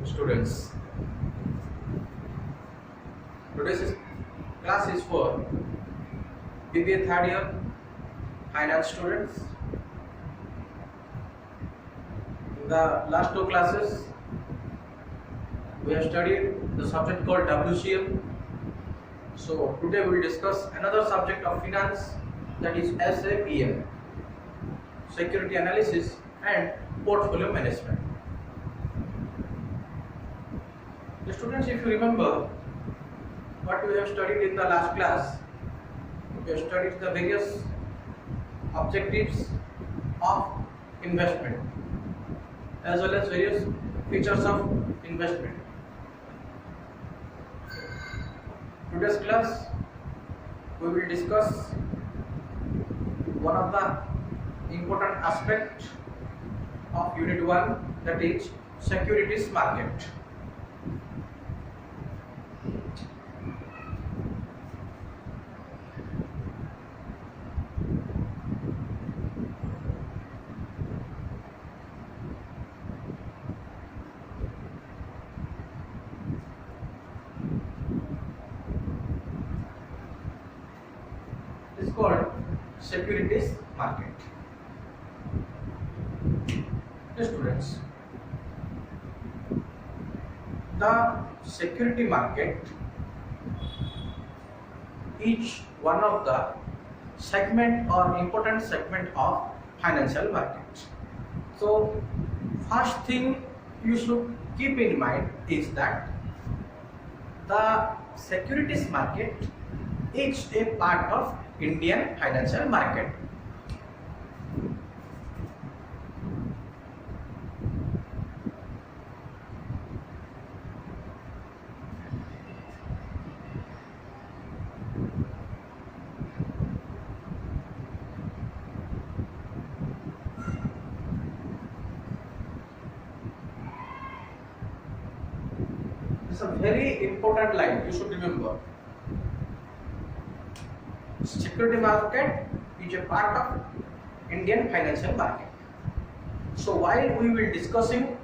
students. Today's class is for BBA third year finance students. In the last two classes, we have studied the subject called WCM. So today we will discuss another subject of finance, that is SAPM, security analysis and portfolio management. The students, if you remember what we have studied in the last class, we have studied the various objectives of investment as well as various features of investment. Today's class we will discuss one of the important aspects of unit 1, that is securities market. It is called securities market. Students, the security market is one of the segment or important segment of financial market. So first thing you should keep in mind is that the securities market is a part of Indian financial market. It's a very important line you should remember. Security market is a part of Indian financial market. So while we will discussing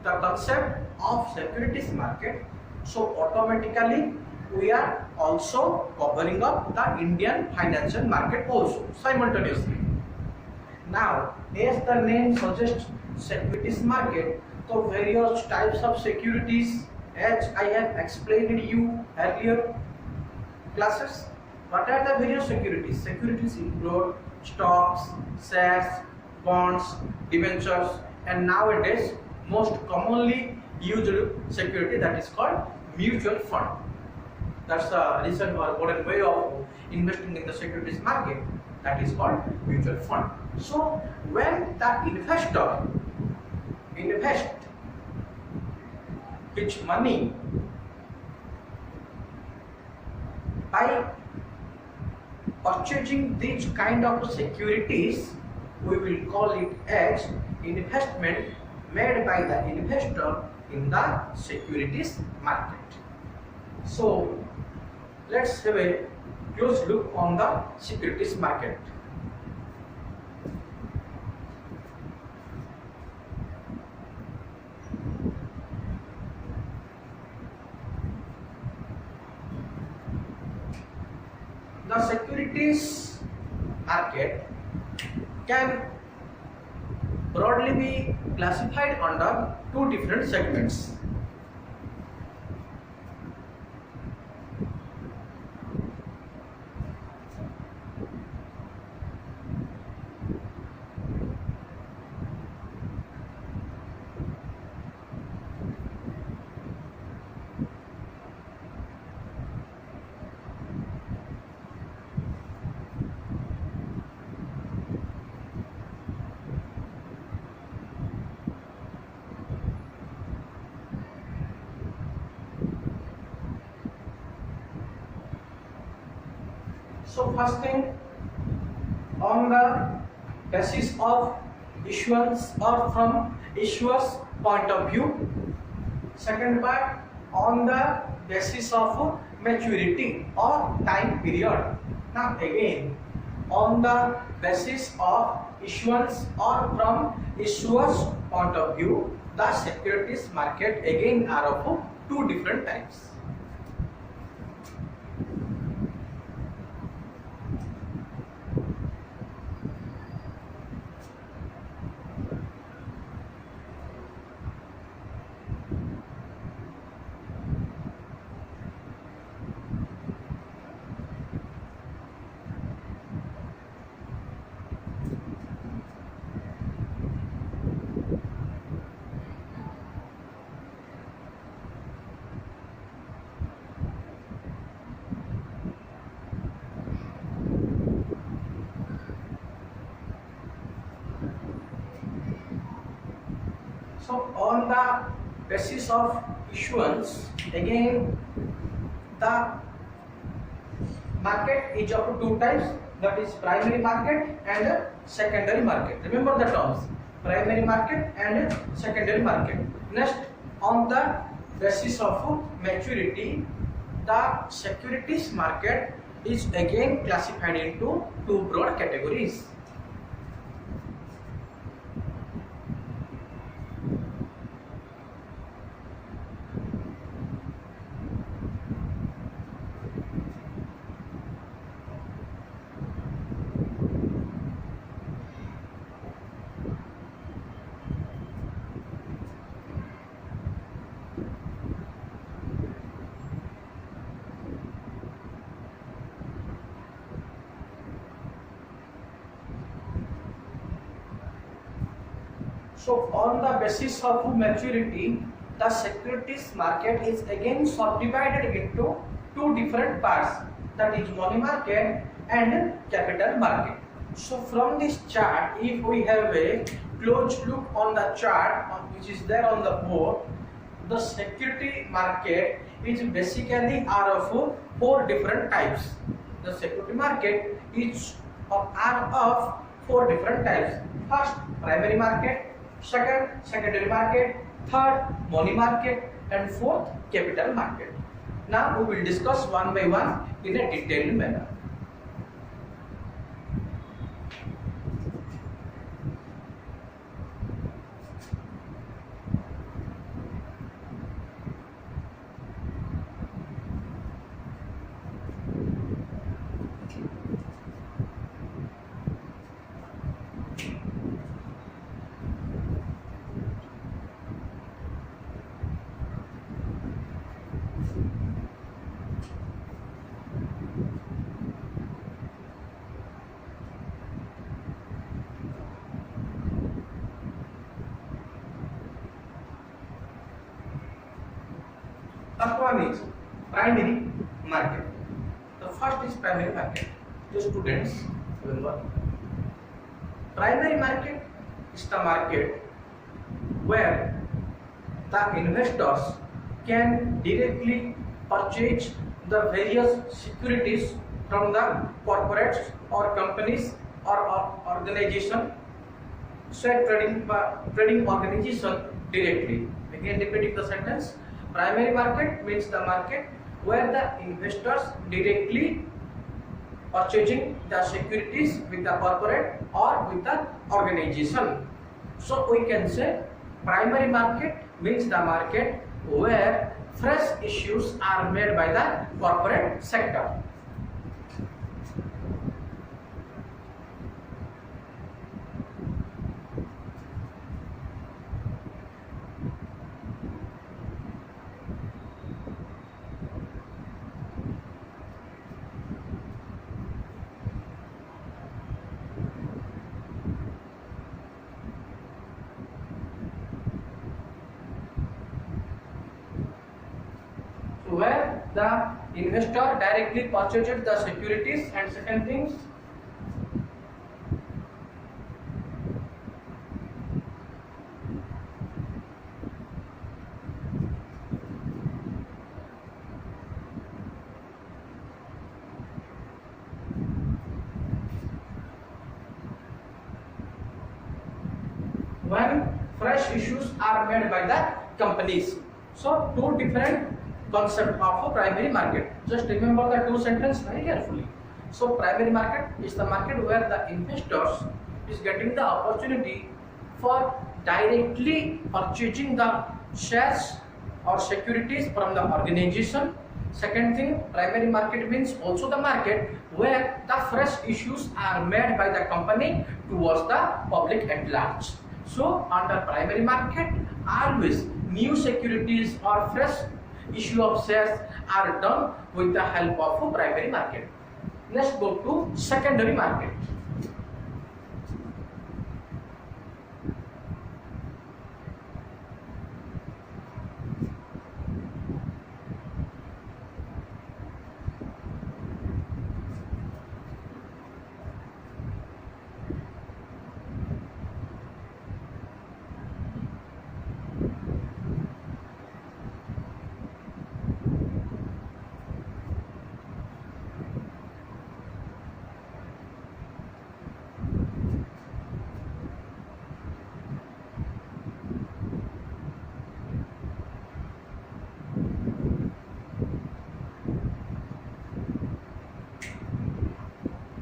the concept of securities market, so automatically we are also covering up the Indian financial market also simultaneously. Now, as the name suggests, securities market, so various types of securities, as I have explained you earlier classes. What are the various securities? Securities include stocks, shares, bonds, debentures, and nowadays most commonly used security, that is called mutual fund. That's the recent or modern way of investing in the securities market, that is called mutual fund. So when the investor invests his money by purchasing these kind of securities, we will call it as investment made by the investor in the securities market. So let's have a close look on the securities market. The securities market can broadly be classified under two different segments. So first thing, on the basis of issuance or from issuer's point of view. Second part, on the basis of maturity or time period. Now again, on the basis of issuance or from issuer's point of view. the securities market again are of two different types. So on the basis of issuance, again the market is of two types, that is primary market and secondary market. Remember the terms, primary market and secondary market. Next, on the basis of maturity, the securities market is again classified into two broad categories. So on the basis of maturity, the securities market is again subdivided into two different parts, that is money market and capital market. So from this chart, if we have a close look on the chart which is there on the board, the security market is basically are of four different types. The security market is are of four different types. First, primary market. Second, secondary market. Third, money market. And fourth, capital market. Now we will discuss one by one in a detailed manner. First one is primary market. The first is primary market. The students remember, primary market is the market where the investors can directly purchase the various securities from the corporates or companies or organization, share trading organization directly. Again repeating the sentence. Primary market means the market where the investors directly purchasing the securities with the corporate or with the organization. So we can say primary market means the market where fresh issues are made by the corporate sector. Where the investor directly purchases the securities, and second things, when fresh issues are made by the companies. So two different concept of a primary market. Just remember the two sentences very carefully. So primary market is the market where the investors is getting the opportunity for directly purchasing the shares or securities from the organization. Second thing, primary market means also the market where the fresh issues are made by the company towards the public at large. So under primary market, always new securities or fresh issue of shares are done with the help of primary market. Let's go to secondary market.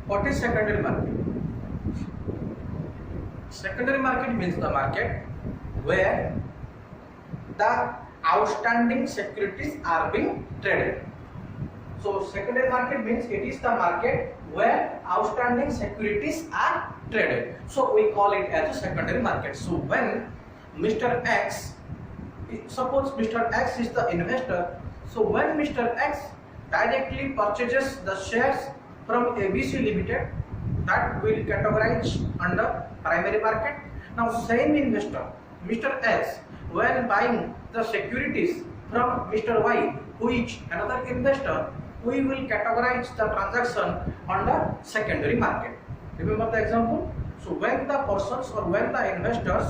What is secondary market? Secondary market means the market where the outstanding securities are being traded. So secondary market means it is the market where outstanding securities are traded. So we call it as a secondary market. So when Mr. X, suppose Mr. X is the investor, so when Mr. X directly purchases the shares from ABC Limited, that will categorize under primary market. Now same investor, Mr. X, when buying the securities from Mr. Y, who is another investor, we will categorize the transaction under secondary market. Remember the example? So when the persons or when the investors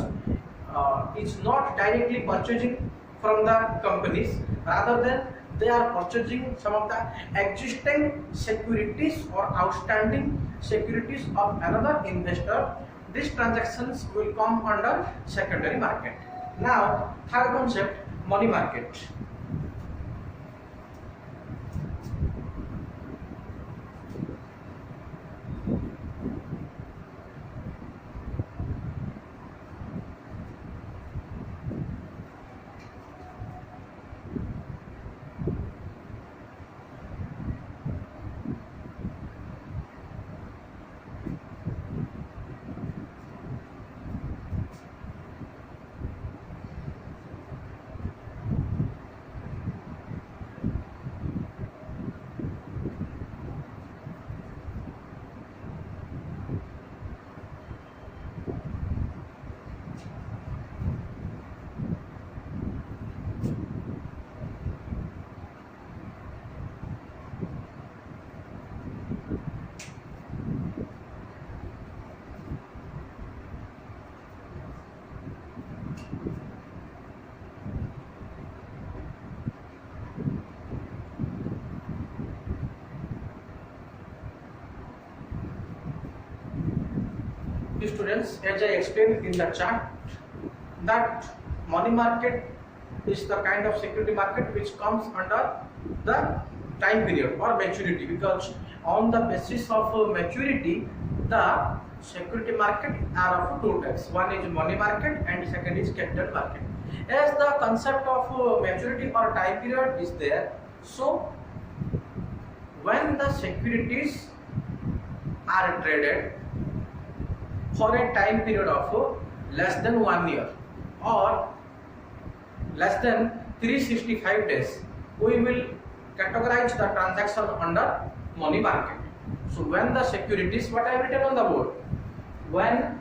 is not directly purchasing from the companies, rather than they are purchasing some of the existing securities or outstanding securities of another investor, these transactions will come under secondary market. Now third concept, money market. Students, as I explained in the chart, that money market is the kind of security market which comes under the time period or maturity, because on the basis of maturity the security market are of two types. One is money market and second is capital market. As the concept of maturity or time period is there, so when the securities are traded for a time period of less than 1 year or less than 365 days, we will categorize the transaction under money market. So when the securities, what I have written on the board, when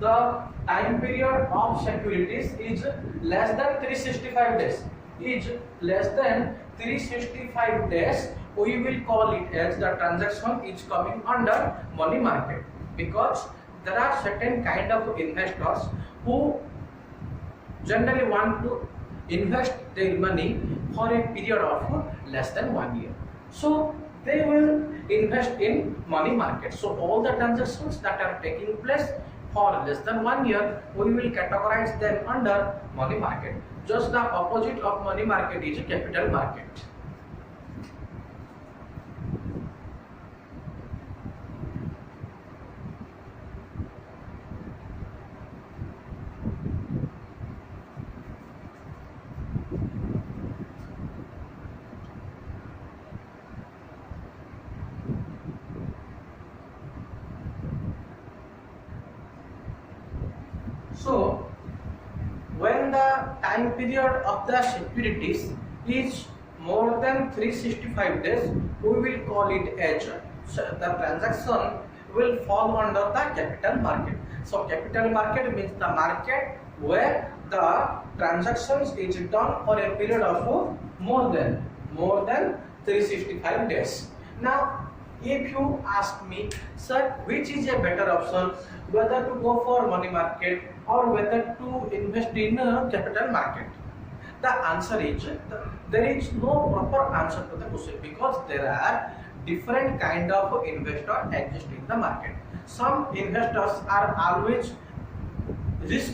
the time period of securities is less than 365 days, we will call it as the transaction is coming under money market, because there are certain kind of investors who generally want to invest their money for a period of less than 1 year. So they will invest in money market. So all the transactions that are taking place for less than 1 year, we will categorize them under money market. Just the opposite of money market is capital market. period of the securities is more than 365 days, we will call it as the transaction will fall under the capital market. So capital market means the market where the transactions is done for a period of more than 365 days. Now if you ask me, sir, which is a better option, whether to go for money market or whether to invest in capital market, the answer is there is no proper answer to the question, because there are different kind of investors exist in the market. Some investors are always risk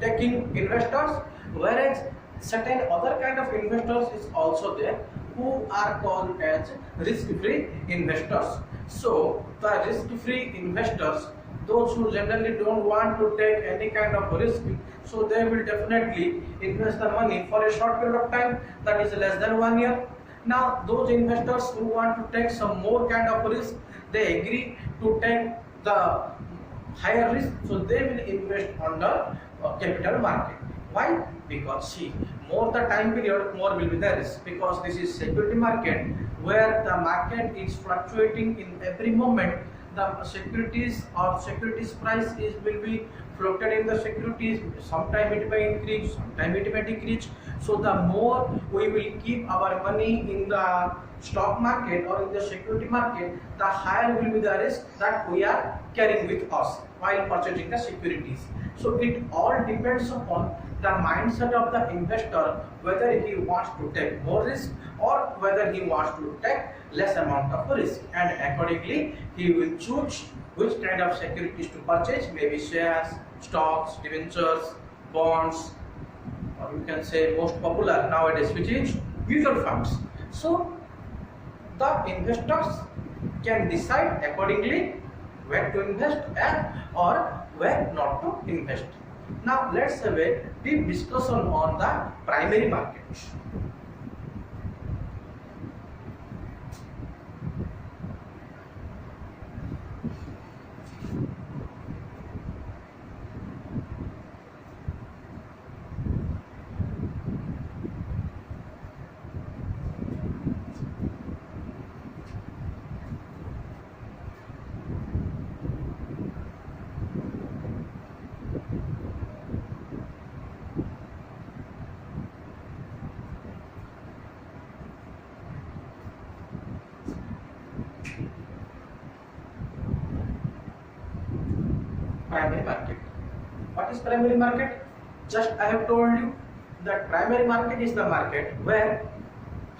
taking investors, whereas certain other kind of investors is also there who are called as risk-free investors. So the risk-free investors, those who generally don't want to take any kind of risk, so they will definitely invest the money for a short period of time, that is less than 1 year. Now those investors who want to take some more kind of risk, they agree to take the higher risk, so they will invest on the capital market. Why? Because see, more the time period, more will be the risk, because this is security market where the market is fluctuating in every moment. The securities or securities price will be floated in the securities. Sometime it may increase, sometime it may decrease. So the more we will keep our money in the stock market or in the security market, the higher will be the risk that we are carrying with us while purchasing the securities. So it all depends upon the mindset of the investor, whether he wants to take more risk or whether he wants to take less amount of risk, and accordingly he will choose which kind of securities to purchase, maybe shares, stocks, debentures, bonds, or you can say most popular nowadays, which is mutual funds. So the investors can decide accordingly where to invest or where not to invest. Now let's have a deep discussion on the primary market. Primary market. What is primary market? Just I have told you that primary market is the market where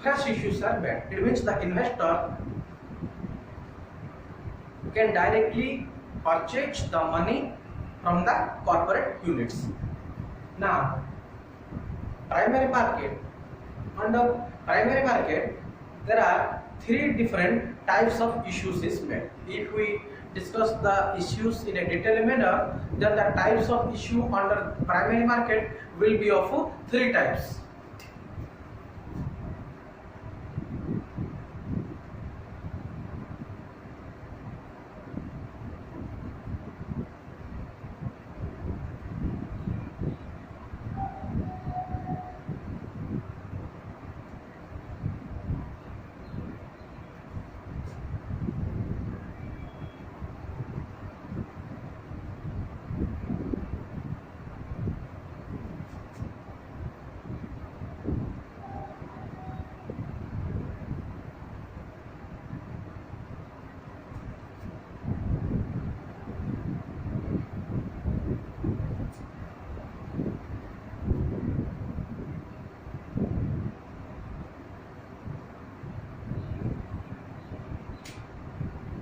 fresh issues are made. It means the investor can directly purchase the money from the corporate units. Now, primary market. Under primary market, there are three different types of issues is made. If we discuss the issues in a detailed manner, then the types of issue under primary market will be of three types.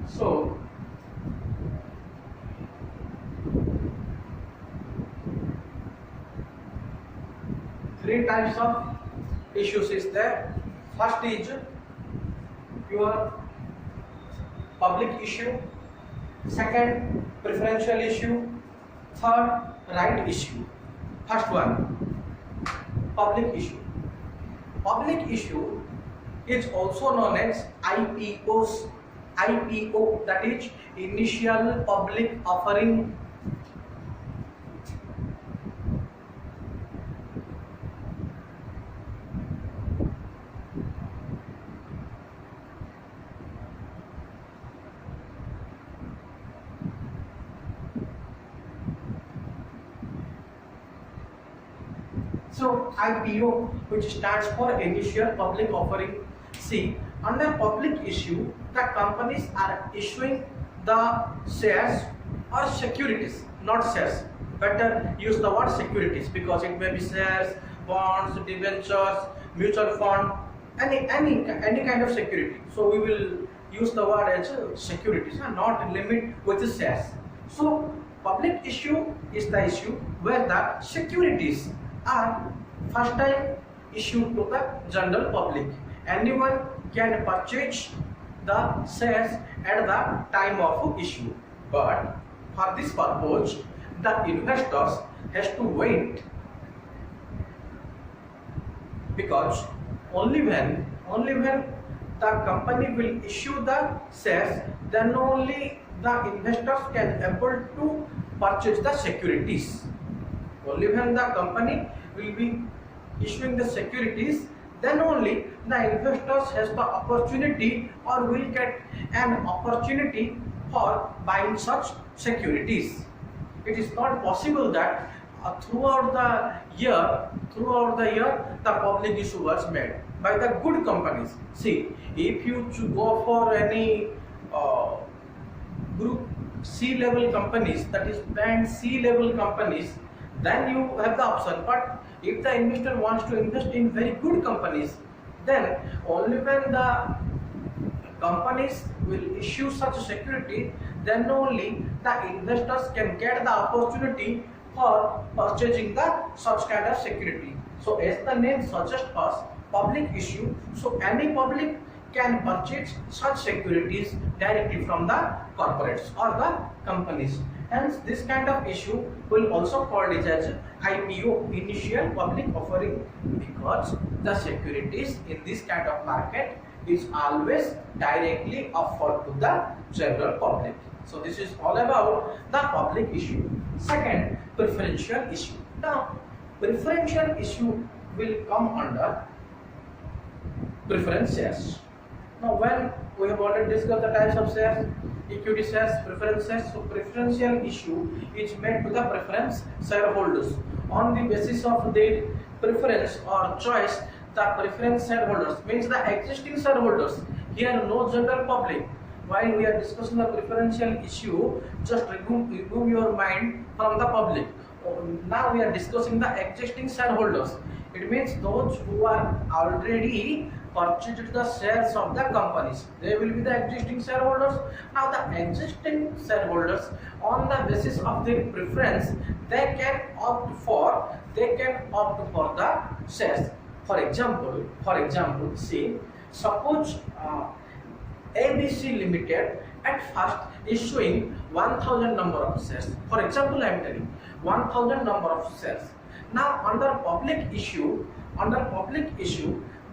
So, three types of issues is there. First is your public issue, second preferential issue, third right issue. First one, public issue. Public issue is also known as IPOs. IPO, that is initial public offering. So IPO, which stands for initial public offering. See, under public issue, the companies are issuing the shares or securities, not shares. Better use the word securities because it may be shares, bonds, debentures, mutual fund, any kind of security. So we will use the word as securities and not limit with the shares. So public issue is the issue where the securities are first time issued to the general public. Anyone can purchase the shares at the time of issue, but for this purpose the investors has to wait, because only when the company will issue the shares, then only the investors can able to purchase the securities. Only when the company will be issuing the securities, then only the investors has the opportunity or will get an opportunity for buying such securities. It is not possible that throughout the year the public issue was made by the good companies. See, if you go for any group C level companies, that is band C level companies, then you have the option. But if the investor wants to invest in very good companies, then only when the companies will issue such a security, then only the investors can get the opportunity for purchasing the such kind of security. So as the name suggests us, public issue, so any public can purchase such securities directly from the corporates or the companies. Hence this kind of issue will also called it as IPO, initial public offering, because the securities in this kind of market is always directly offered to the general public. So this is all about the public issue. Second, preferential issue. Now preferential issue will come under preference shares. Now when we have already discussed the types of shares, equity shares, preference shares. So preferential issue is made to the preference shareholders on the basis of their preference or choice. The preference shareholders means the existing shareholders. Here no general public. While we are discussing the preferential issue, just remove your mind from the public. Now we are discussing the existing shareholders. It means those who are already purchased the shares of the companies. They will be the existing shareholders. Now the existing shareholders, on the basis of their preference, they can opt for the shares. For example, see, suppose ABC Limited at first issuing 1000 number of shares. For example, I am telling 1000 number of shares. Now under public issue,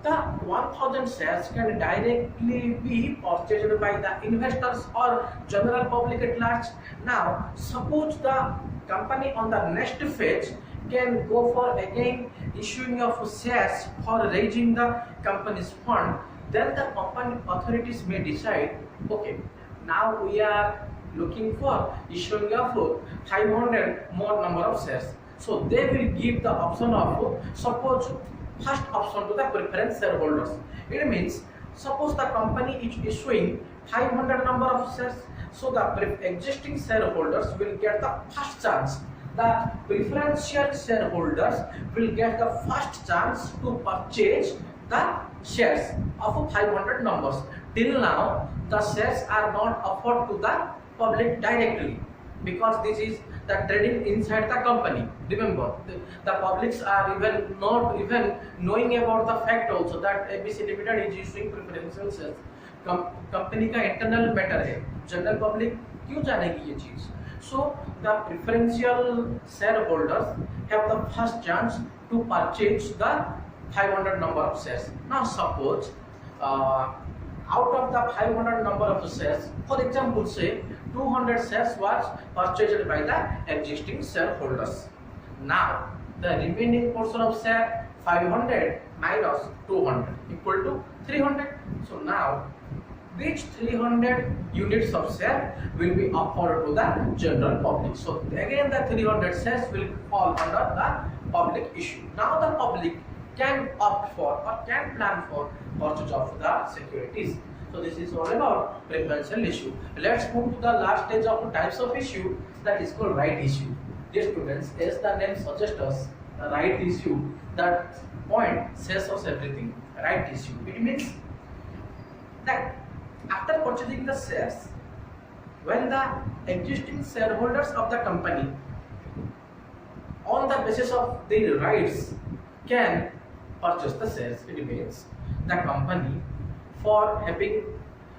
the 1000 shares can directly be purchased by the investors or general public at large. Now suppose the company on the next phase can go for again issuing of shares for raising the company's fund, then the company authorities may decide, okay, now we are looking for issuing of 500 more number of shares. So they will give the option of, suppose first option to the preference shareholders. It means suppose the company is issuing 500 number of shares, so the existing shareholders will get the first chance. The preferential shareholders will get the first chance to purchase the shares of 500 numbers. Till now, the shares are not offered to the public directly, because this is the trading inside the company. Remember, the publics are not even knowing about the fact also that ABC Limited is issuing preferential shares. Company का internal matter है, general public क्यों जानेगी ये चीज? So the preferential shareholders have the first chance to purchase the 500 number of shares. Now suppose out of the 500 number of shares, for example say 200 shares was purchased by the existing shareholders. Now the remaining portion of share 500 minus 200 equal to 300. So now these 300 units of share will be offered to the general public. So again the 300 shares will fall under the public issue. Now the public can opt for or can plan for purchase of the securities. So this is all about preferential issue. Let's move to the last stage of types of issue, that is called right issue. Dear students, as the name suggests us, the right issue, that point says us everything. Right issue. It means that after purchasing the shares, when the existing shareholders of the company, on the basis of their rights, can purchase the shares, it means the company, for having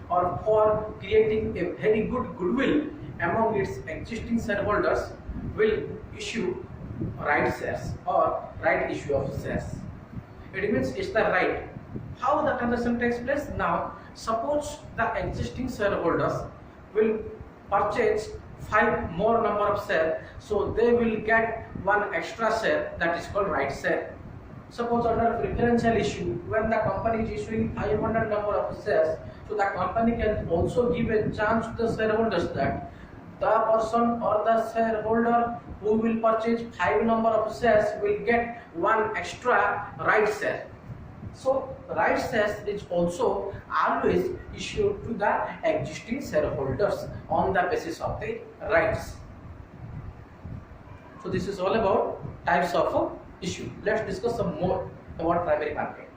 or for creating a very good goodwill among its existing shareholders, will issue right shares or right issue of shares. It means it's the right. How the transaction takes place? Now, suppose the existing shareholders will purchase 5 more number of shares, so they will get 1 extra share, that is called right share. Suppose under preferential issue, when the company is issuing 500 number of shares, so the company can also give a chance to the shareholders that the person or the shareholder who will purchase 5 number of shares will get 1 extra right share. So right shares is also always issued to the existing shareholders on the basis of their rights. So this is all about types of issue. Let's discuss some more about primary market.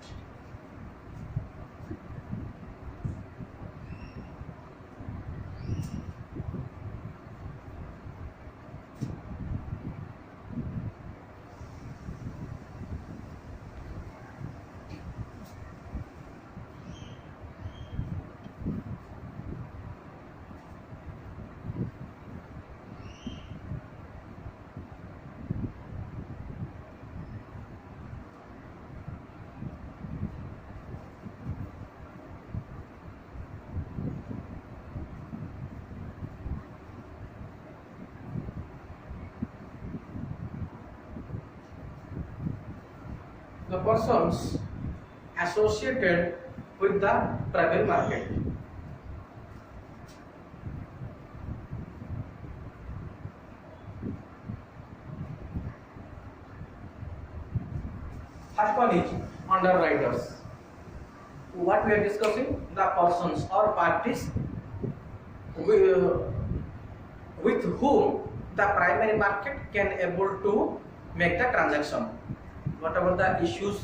The persons associated with the primary market. First one is underwriters. What we are discussing? The persons or parties with whom the primary market can able to make the transaction. Whatever the issues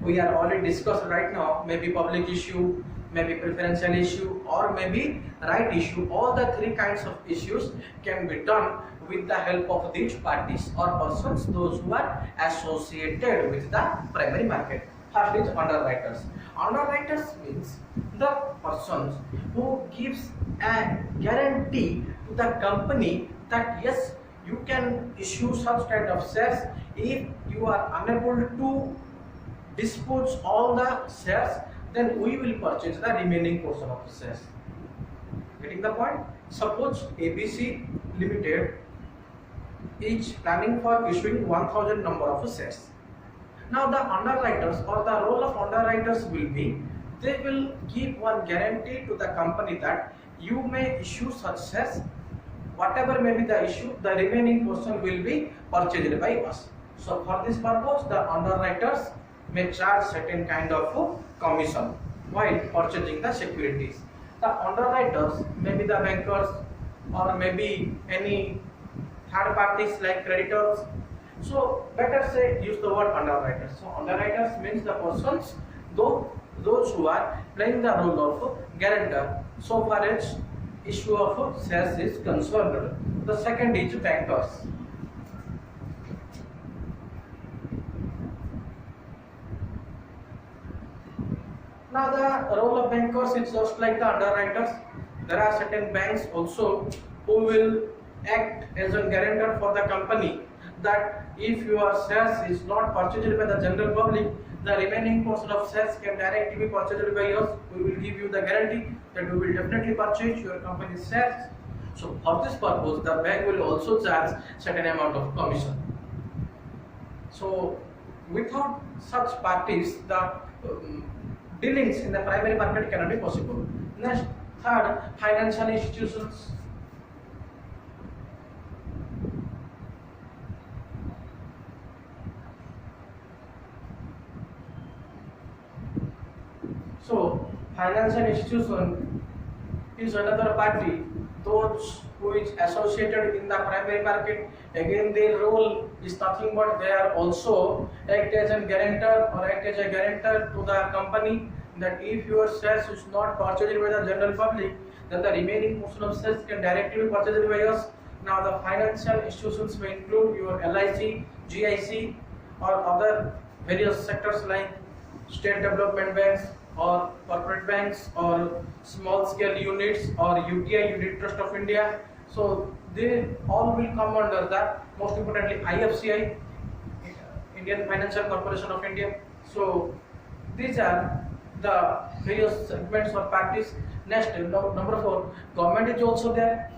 we are already discussed right now, maybe public issue, maybe preferential issue, or maybe right issue, all the 3 kinds of issues can be done with the help of these parties or persons, those who are associated with the primary market. First is underwriters. Underwriters means the persons who gives a guarantee to the company that yes, you can issue such kind of shares. If you are unable to dispose all the shares, then we will purchase the remaining portion of the shares. Getting the point? Suppose ABC Limited is planning for issuing 1000 number of shares. Now the underwriters or the role of underwriters will be, they will give one guarantee to the company that you may issue such shares. Whatever may be the issue, the remaining portion will be purchased by us. So for this purpose, the underwriters may charge certain kind of commission while purchasing the securities. The underwriters may be the bankers or maybe any third parties like creditors. So better say use the word underwriters. So underwriters means the persons, those who are playing the role of guarantor so far as issue of shares is concerned. The second is bankers. Now the role of bankers is just like the underwriters. There are certain banks also who will act as a guarantor for the company, that if your shares is not purchased by the general public, the remaining portion of shares can directly be purchased by us. We will give you the guarantee that we will definitely purchase your company's shares. So for this purpose, the bank will also charge certain amount of commission. So without such parties, the dealings in the primary market cannot be possible. Next, third, financial institutions. So financial institution is another party, those who is associated in the primary market. Again, their role is nothing but they are also act as a guarantor or act as a guarantor to the company, that if your shares is not purchased by the general public, then the remaining portion of shares can directly be purchased by us. Now the financial institutions may include your LIC, GIC or other various sectors like state development banks or corporate banks or small scale units or UTI, Unit Trust of India. So they all will come under the, most importantly, IFCI, Indian Financial Corporation of India. So these are the various segments or parties. Next, number 4, government is also there.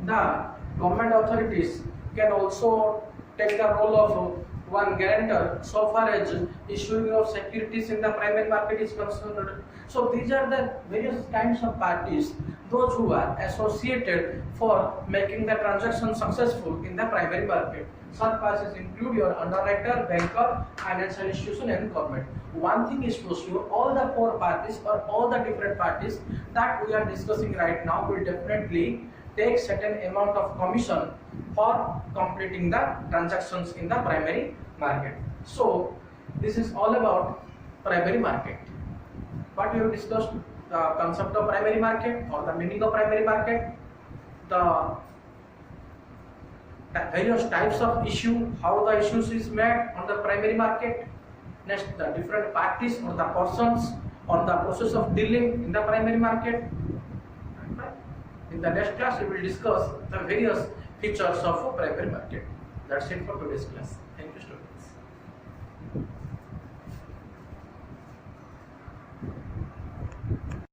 The government authorities can also take the role of one guarantor so far as issuing of securities in the primary market is concerned. So these are the various kinds of parties, those who are associated for making the transaction successful in the primary market. Such parties include your underwriter, banker, financial institution and government. One thing is for sure, all the 4 parties or all the different parties that we are discussing right now will definitely take certain amount of commission for completing the transactions in the primary market. So this is all about primary market. What we have discussed, the concept of primary market or the meaning of primary market, the various types of issue, how the issues is made on the primary market. Next, the different parties or the persons on the process of dealing in the primary market. In the next class, we will discuss the various features of a primary market. That's it for today's class. Thank you, students.